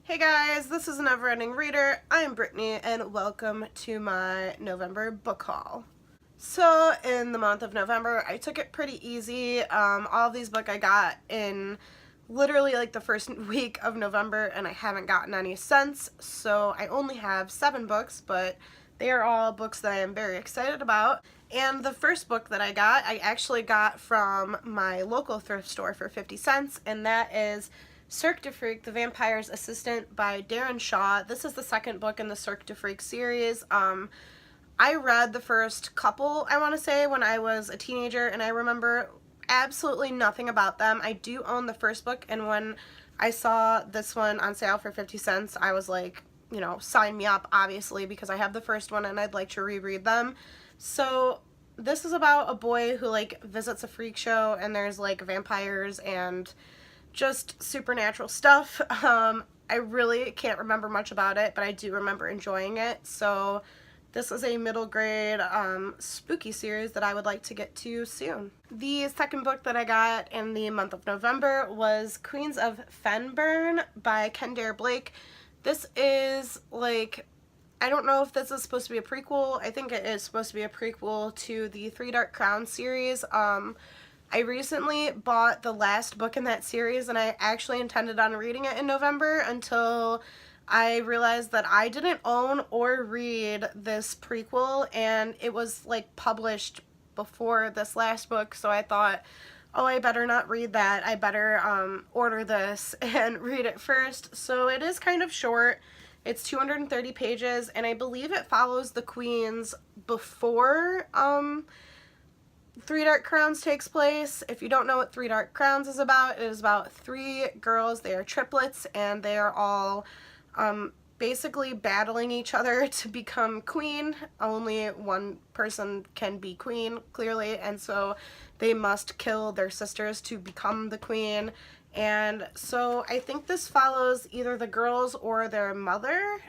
Hey guys, this is NeverendingReader. I'm Brittany and welcome to my November book haul. So in the month of November, I took it pretty easy. All of these books I got in literally like the first week of November and I haven't gotten any since. So I only have 7 books, but they are all books that I am very excited about. And the first book that I actually got from my local thrift store for 50 cents, and that is Cirque de Freak, The Vampire's Assistant by Darren Shaw. This is the second book in the Cirque de Freak series. I read the first couple, I want to say, when I was a teenager, and I remember absolutely nothing about them. I do own the first book, and when I saw this one on sale for 50 cents, I was like, you know, sign me up, obviously, because I have the first one and I'd like to reread them. So this is about a boy who, like, visits a freak show, and there's, like, vampires and just supernatural stuff. I really can't remember much about it, but I do remember enjoying it. So this is a middle grade spooky series that I would like to get to soon. The second book that I got in the month of November was Queens of Fen Burn by Kendare Blake. This is like, I don't know if this is supposed to be a prequel. I think it is supposed to be a prequel to the Three Dark Crowns series. I recently bought the last book in that series, and I actually intended on reading it in November until I realized that I didn't own or read this prequel, and it was like published before this last book, so I thought, oh, I better not read that. I better order this and read it first. So it is kind of short. It's 230 pages, and I believe it follows the queens before Three Dark Crowns takes place. If you don't know what Three Dark Crowns is about, it is about 3 girls. They are triplets, and they are all basically battling each other to become queen. Only one person can be queen, clearly, and so they must kill their sisters to become the queen. And so I think this follows either the girls or their mother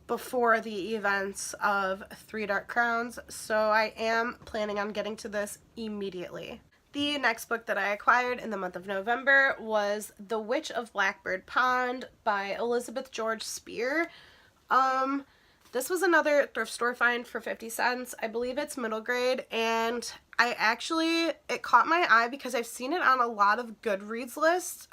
before the events of Three Dark Crowns, so I am planning on getting to this immediately. The next book that I acquired in the month of November was The Witch of Blackbird Pond by Elizabeth George Spear. This was another thrift store find for 50 cents. I believe it's middle grade, and it caught my eye because I've seen it on a lot of GoodReads lists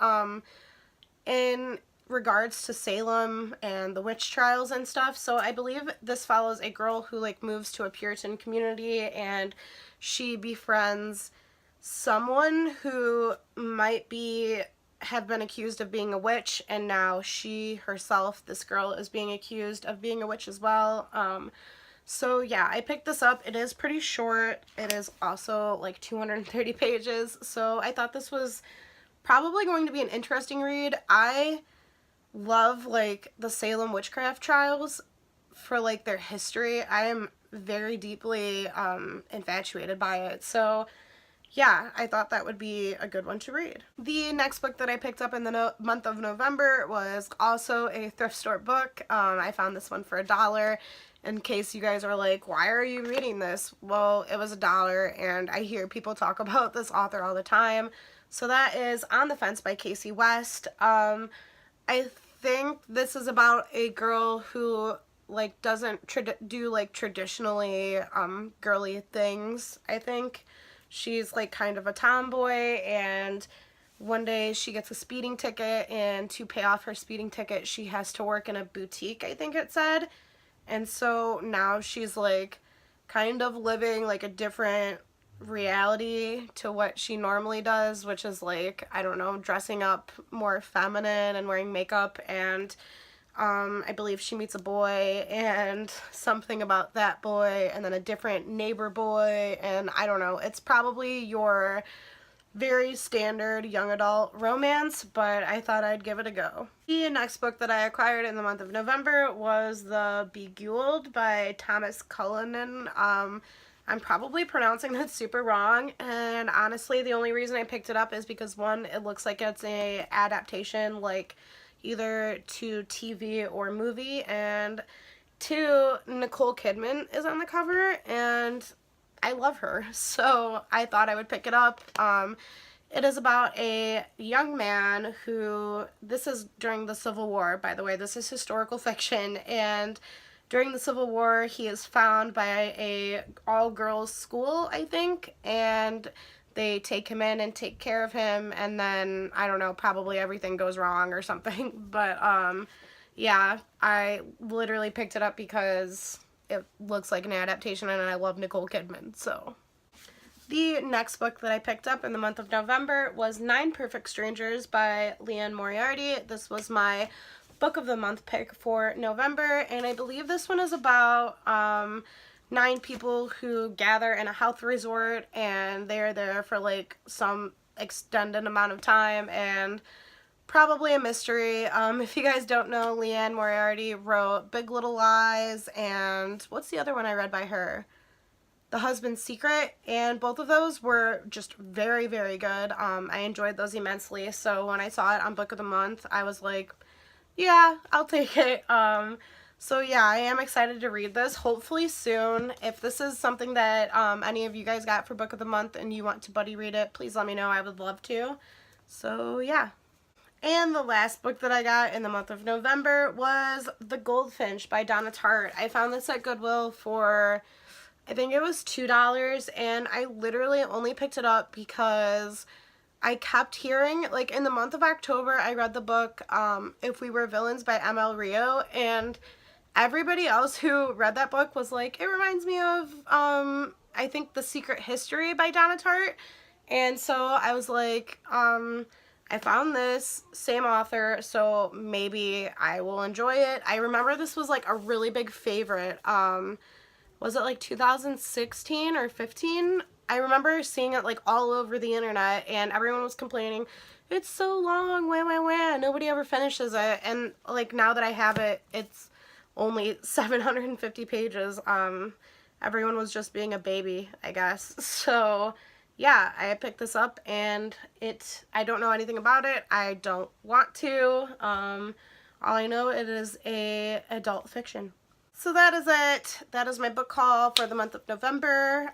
in regards to Salem and the witch trials and stuff. So I believe this follows a girl who like moves to a Puritan community, and she befriends someone who might have been accused of being a witch, and now she herself, this girl, is being accused of being a witch as well. So yeah, I picked this up. It is pretty short. It is also like 230 pages, so I thought this was probably going to be an interesting read. I love like the Salem witchcraft trials for like their history. I am very deeply infatuated by it, so yeah, I thought that would be a good one to read. The next book that I picked up in the month of November was also a thrift store book. I found this one for $1. In case you guys are like, why are you reading this? Well, it was $1, and I hear people talk about this author all the time. So that is On the Fence by Casey West. I think this is about a girl who like doesn't do like traditionally girly things. I think she's like kind of a tomboy, and one day she gets a speeding ticket, and to pay off her speeding ticket she has to work in a boutique, I think it said. And so now she's like kind of living like a different reality to what she normally does, which is like, I don't know, dressing up more feminine and wearing makeup, and I believe she meets a boy and something about that boy, and then a different neighbor boy, and I don't know, it's probably your very standard young adult romance, but I thought I'd give it a go. The next book that I acquired in the month of November was the Bejeweled by Thomas Cullinan. I'm probably pronouncing that super wrong, and honestly the only reason I picked it up is because, one, it looks like it's a adaptation like either to TV or movie, and 2, Nicole Kidman is on the cover, and I love her, so I thought I would pick it up. It is about a young man who, this is during the Civil War, by the way, this is historical fiction, and during the Civil War he is found by a all-girls school, I think, and they take him in and take care of him, and then, I don't know, probably everything goes wrong or something, but, yeah, I literally picked it up because it looks like an adaptation and I love Nicole Kidman, so. The next book that I picked up in the month of November was 9 Perfect Strangers by Liane Moriarty. This was my book of the month pick for November, and I believe this one is about 9 people who gather in a health resort, and they're there for like some extended amount of time, and probably a mystery. If you guys don't know, Liane Moriarty wrote Big Little Lies, and what's the other one I read by her? The Husband's Secret, and both of those were just very, very good. I enjoyed those immensely, so when I saw it on Book of the Month, I was like, yeah, I'll take it. So yeah, I am excited to read this, hopefully soon. If this is something that any of you guys got for Book of the Month and you want to buddy read it, please let me know. I would love to. So yeah. And the last book that I got in the month of November was The Goldfinch by Donna Tartt. I found this at Goodwill for, I think it was $2, and I literally only picked it up because I kept hearing, like in the month of October, I read the book If We Were Villains by M.L. Rio, and everybody else who read that book was like, it reminds me of, I think The Secret History by Donna Tartt, and so I was like, I found this, same author, so maybe I will enjoy it. I remember this was like a really big favorite. Was it like 2016 or 15? I remember seeing it like all over the internet, and everyone was complaining, it's so long, wah, nobody ever finishes it, and like now that I have it, it's only 750 pages. Everyone was just being a baby, I guess. So yeah, I picked this up, and I don't know anything about it. I don't want to. All I know, it is a adult fiction. So that is it. That is my book haul for the month of November.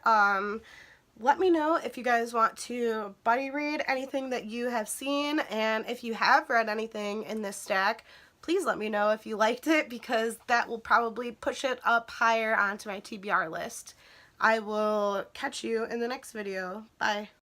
Let me know if you guys want to buddy read anything that you have seen, and if you have read anything in this stack, please let me know if you liked it, because that will probably push it up higher onto my TBR list. I will catch you in the next video. Bye.